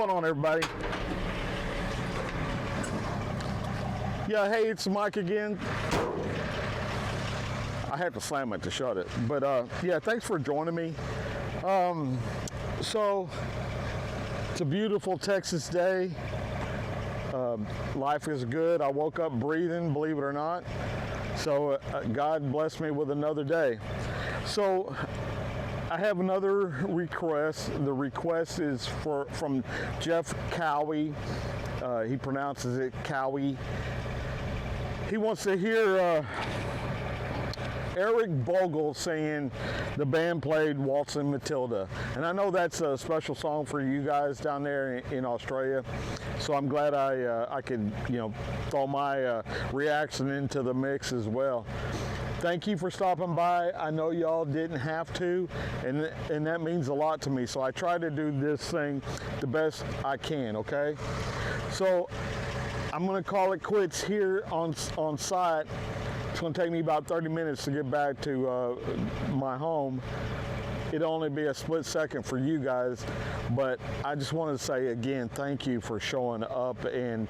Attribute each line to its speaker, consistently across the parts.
Speaker 1: going on, everybody? Yeah, hey, it's Mike again. I had to slam it to shut it, but yeah, thanks for joining me. So it's a beautiful Texas day. Life is good. I woke up breathing, believe it or not. So God blessed me with another day. So I have another request. The request is from Jeff Cowie. He pronounces it Cowie. He wants to hear Eric Bogel saying the band played Waltzing Matilda. And I know that's a special song for you guys down there in Australia. So I'm glad I could, throw my reaction into the mix as well. Thank you for stopping by. I know y'all didn't have to, and that means a lot to me. So I try to do this thing the best I can, okay? So I'm gonna call it quits here on site. It's gonna take me about 30 minutes to get back to my home. It'll only be a split second for you guys, but I just want to say again, thank you for showing up, and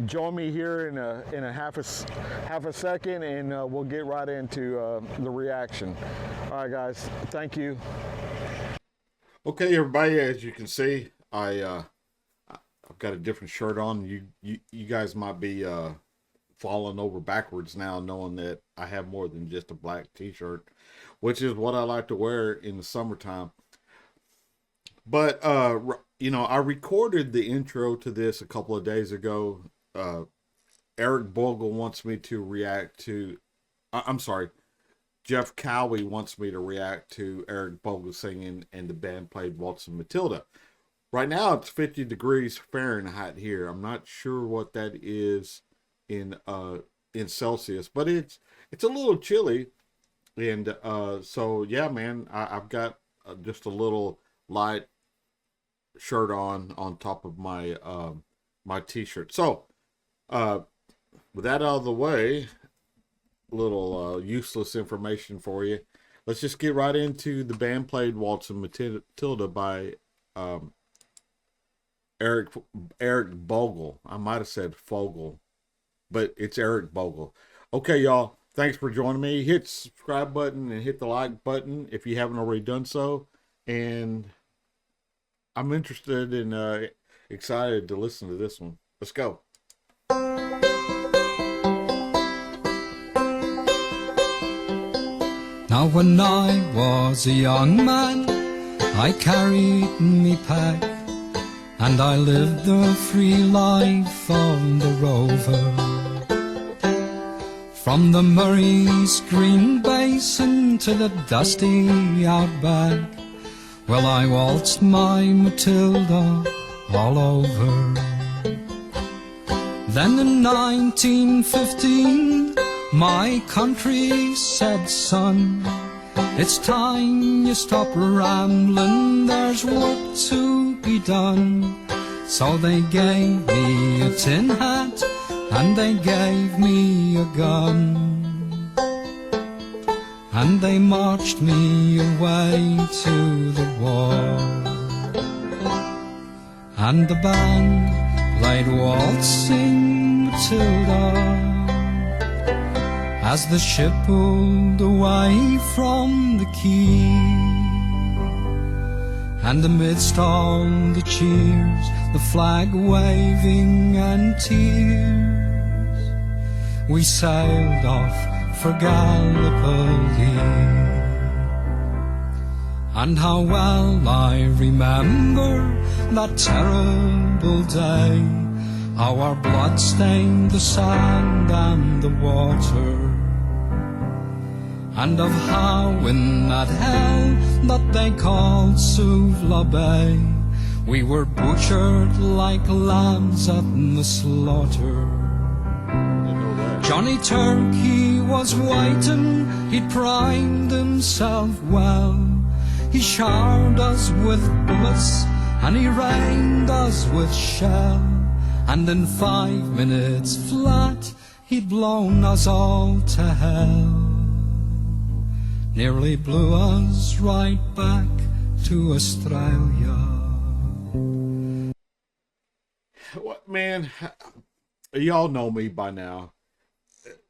Speaker 1: join me here in a half a second, and we'll get right into the reaction. All right, guys, thank you.
Speaker 2: Okay, everybody, as you can see, I've got a different shirt on. You guys might be falling over backwards now, knowing that I have more than just a black t-shirt, which is what I like to wear in the summertime. But I recorded the intro to this a couple of days ago. Eric Bogel wants me to react to, Jeff Cowie wants me to react to Eric Bogel singing and the band played Waltzing Matilda. Right now it's 50 degrees Fahrenheit here. I'm not sure what that is in Celsius, but it's a little chilly. And so yeah, man, I've got just a little light shirt on top of my my t-shirt. So with that out of the way, a little useless information for you. Let's just get right into the band played Waltzing Matilda by Eric Bogel. I might have said Fogel, but it's Eric Bogel. Okay, y'all. Thanks for joining me. Hit the subscribe button and hit the like button if you haven't already done so. And I'm interested and excited to listen to this one. Let's go.
Speaker 3: Now when I was a young man, I carried me pack, and I lived the free life of the rover. From the Murray's green basin to the dusty outback, well, I waltzed my Matilda all over. Then in 1915, my country said, son, it's time you stop rambling, there's work to be done. So they gave me a tin hat and they gave me a gun, and they marched me away to the war. And the band played Waltzing Matilda as the ship pulled away from the quay. And amidst all the cheers, the flag waving and tears, we sailed off for Gallipoli. And how well I remember that terrible day, how our blood stained the sand and the water, and of how in that hell that they called Suvla Bay, we were butchered like lambs at the slaughter. Johnny Turk, he was waiting, he'd primed himself well. He showered us with bullets and he rained us with shell, and in 5 minutes flat he'd blown us all to hell. Nearly blew us right back to Australia.
Speaker 2: What, man, y'all know me by now.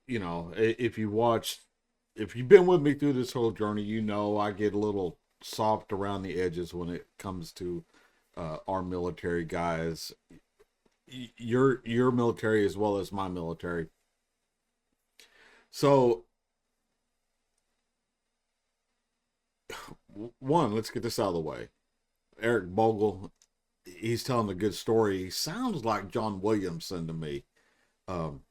Speaker 2: You know, if you've been with me through this whole journey, you know I get a little soft around the edges when it comes to our military guys. Your military as well as my military. So, one, let's get this out of the way. Eric Bogel, he's telling a good story. He sounds like John Williamson to me. And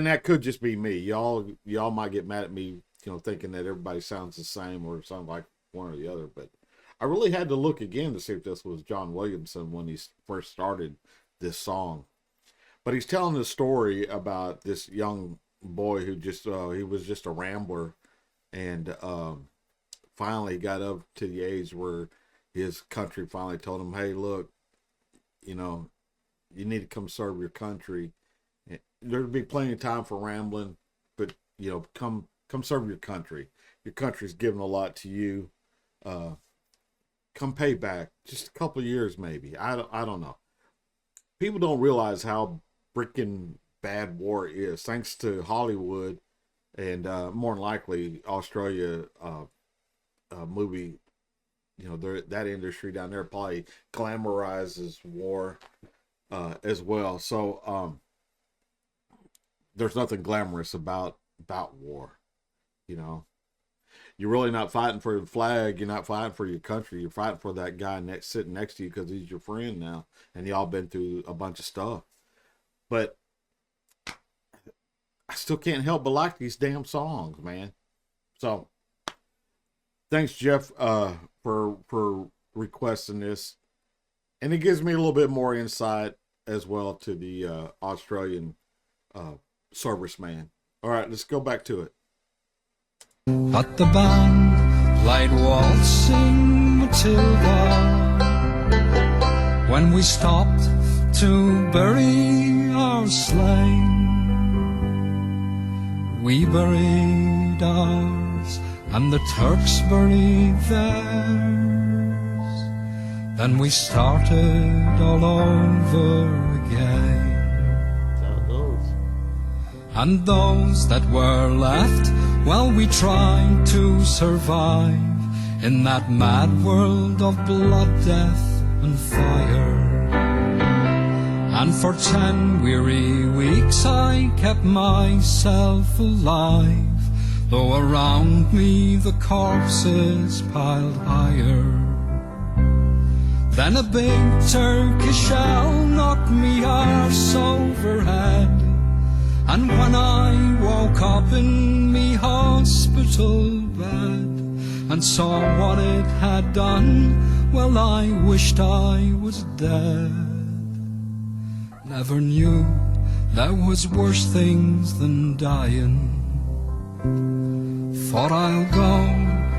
Speaker 2: that could just be me. Y'all might get mad at me, thinking that everybody sounds the same or sound like one or the other. But I really had to look again to see if this was John Williamson when he first started this song. But he's telling the story about this young boy who he was just a rambler, and finally got up to the age where his country finally told him, "Hey, look, you need to come serve your country. There'd be plenty of time for rambling, but come serve your country. Your country's given a lot to you. Come pay back. Just a couple of years, maybe. I don't know. People don't realize how freaking bad war is. Thanks to Hollywood and more than likely Australia movie, that industry down there probably glamorizes war as well. So there's nothing glamorous about war. You're really not fighting for the flag. You're not fighting for your country. You're fighting for that guy sitting next to you because he's your friend now, and y'all been through a bunch of stuff. But I still can't help but like these damn songs, man. So thanks, Jeff, for requesting this, and it gives me a little bit more insight as well to the Australian serviceman. All right, let's go back to it.
Speaker 3: But the band played Waltzing Matilda when we stopped to bury our slain. We buried ours and the Turks buried theirs. Then we started all over again. And those that were left, well, we tried to survive in that mad world of blood, death and fire. And for 10 weary weeks I kept myself alive, though around me the corpses piled higher. Then a big Turkish shell knocked me arse overhead, and when I woke up in me hospital bed and saw what it had done, well, I wished I was dead. Never knew there was worse things than dying. For I'll go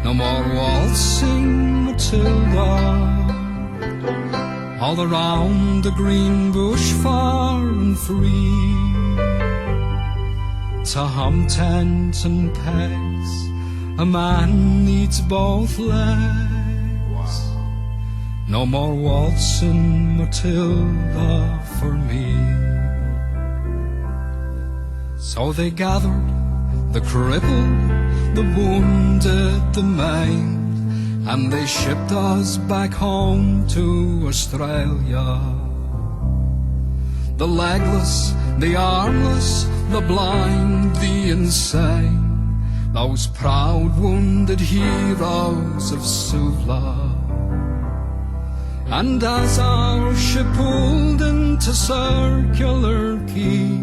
Speaker 3: no more waltzing Matilda all around the green bush far and free. To hum tents and pegs, a man needs both legs. No more waltzing Matilda for me. So they gathered the crippled, the wounded, the maimed, and they shipped us back home to Australia. The legless, the armless, the blind, the insane, those proud wounded heroes of Suvla. And as our ship pulled into Circular Quay,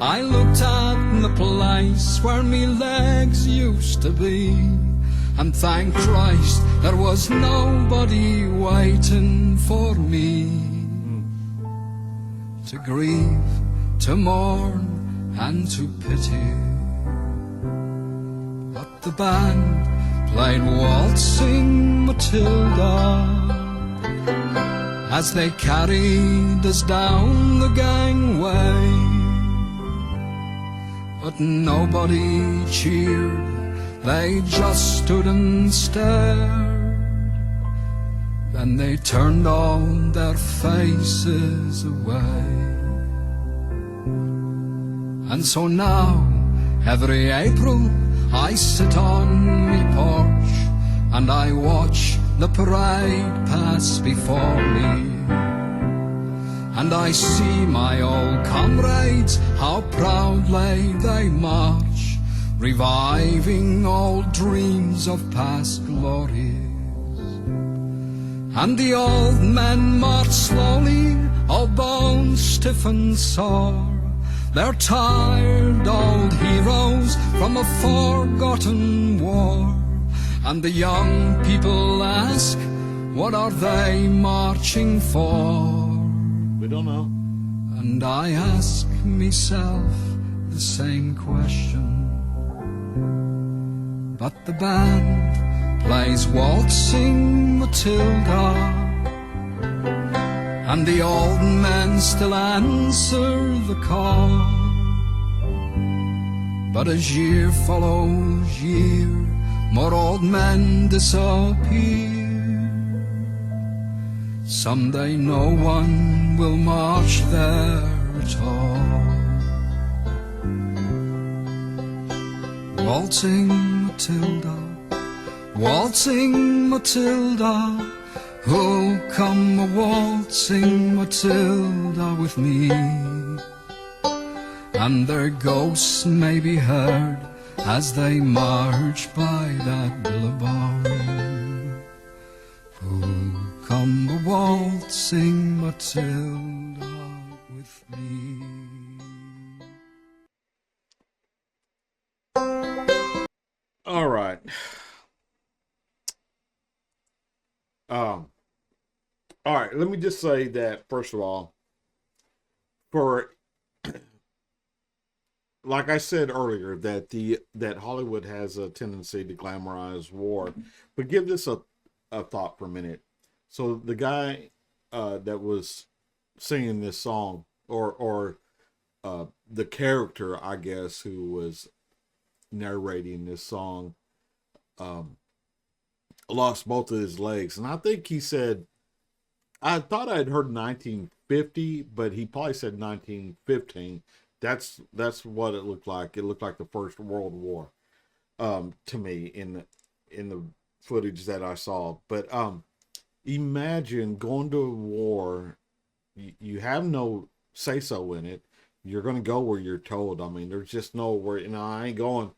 Speaker 3: I looked at the place where me legs used to be, and thank Christ there was nobody waiting for me. To grieve, to mourn, and to pity. But the band played Waltzing Matilda as they carried us down the gangway. But nobody cheered, they just stood and stared. and they turned all their faces away. And so now, every April, I sit on me porch and I watch the parade pass before me. And I see my old comrades, how proudly they march, reviving old dreams of past glories. And the old men march slowly, all bones stiff and sore. They're tired old heroes from a forgotten war. And the young people ask, what are they marching for?
Speaker 2: We don't know.
Speaker 3: And I ask myself the same question. But the band plays Waltzing Matilda, and the old men still answer the call. But as year follows year, more old men disappear. Someday no one will march there at all. Waltzing Matilda, waltzing Matilda, oh, come a waltzing Matilda with me. And their ghosts may be heard as they march by that billabong. Oh, come a waltzing Matilda with me.
Speaker 2: All right. All right, let me just say that, first of all, for like I said earlier, that Hollywood has a tendency to glamorize war. But give this a thought for a minute. So the guy that was singing this song, or the character, I guess, who was narrating this song, lost both of his legs. And I think he said, I thought I'd heard 1950, but he probably said 1915. That's what it looked like. It looked like the First World War to me in the footage that I saw. But imagine going to a war. You have no say-so in it. You're going to go where you're told. I mean, there's just no where, I ain't going.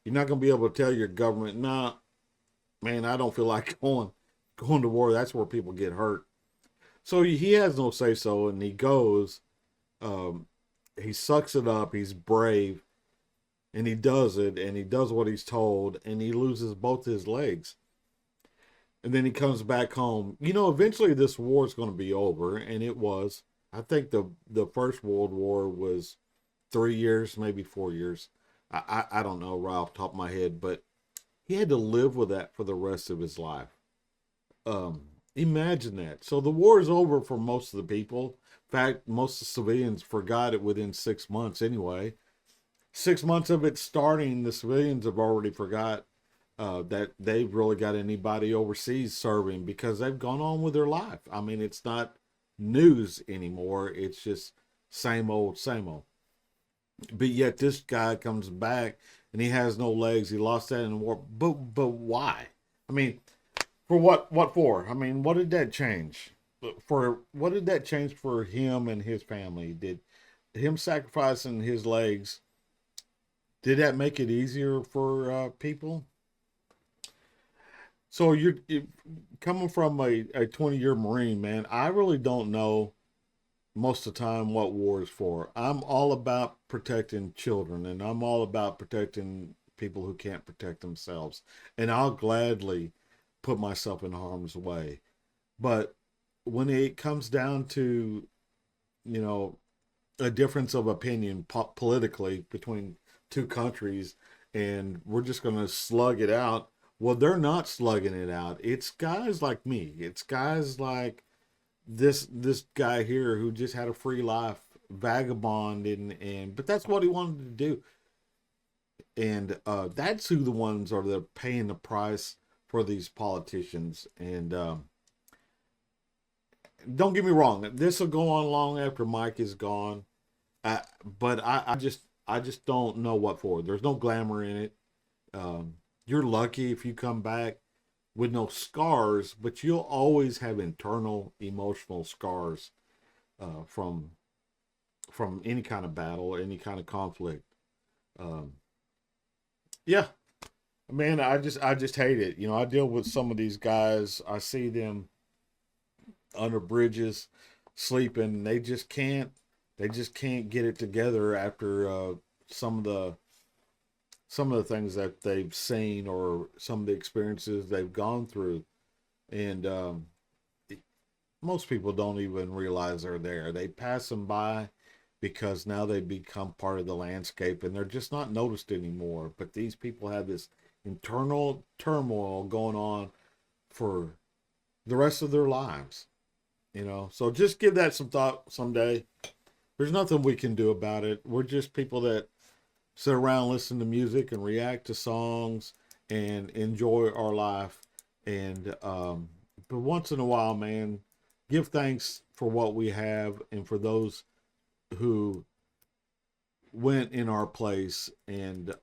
Speaker 2: You're not going to be able to tell your government, nah, man, I don't feel like going to war. That's where people get hurt. So he has no say-so, and he goes. He sucks it up. He's brave, and he does it, and he does what he's told, and he loses both his legs. And then he comes back home. Eventually this war is going to be over, and it was. I think the First World War was 3 years, maybe 4 years. I don't know right off the top of my head, but he had to live with that for the rest of his life. Imagine that. So the war is over for most of the people. In fact, most of the civilians forgot it within 6 months anyway. 6 months of it starting, the civilians have already forgot that they've really got anybody overseas serving, because they've gone on with their life. I mean, it's not news anymore. It's just same old, same old. But yet this guy comes back and he has no legs. He lost that in the war. But why? I mean, for what for? I mean, what did that change? What did that change for him and his family? Did him sacrificing his legs, did that make it easier for people? So you're coming from a 20-year Marine, man. I really don't know most of the time what war is for. I'm all about protecting children, and I'm all about protecting people who can't protect themselves. And I'll gladly put myself in harm's way. But when it comes down to, a difference of opinion politically between two countries, and we're just going to slug it out, well, they're not slugging it out. It's guys like me. It's guys like this guy here who just had a free life, vagabond, but that's what he wanted to do. And that's who the ones are that are paying the price for these politicians. And don't get me wrong, this will go on long after Mike is gone. But I just don't know what for. There's no glamour in it. You're lucky if you come back with no scars, but you'll always have internal emotional scars from any kind of battle, any kind of conflict. Um, yeah, man, I just hate it. You know, I deal with some of these guys. I see them under bridges, sleeping. They just can't get it together after some of the things that they've seen or some of the experiences they've gone through. And most people don't even realize they're there. They pass them by because now they become part of the landscape and they're just not noticed anymore. But these people have this internal turmoil going on for the rest of their lives, you know. So just give that some thought someday. There's nothing we can do about it. We're just people that sit around, listen to music and react to songs and enjoy our life. And but once in a while, man, give thanks for what we have and for those who went in our place and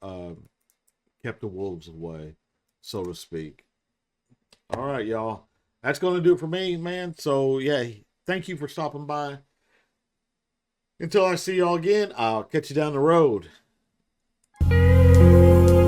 Speaker 2: kept the wolves away, so to speak. All right, y'all. That's going to do it for me, man. So, yeah, thank you for stopping by. Until I see y'all again, I'll catch you down the road.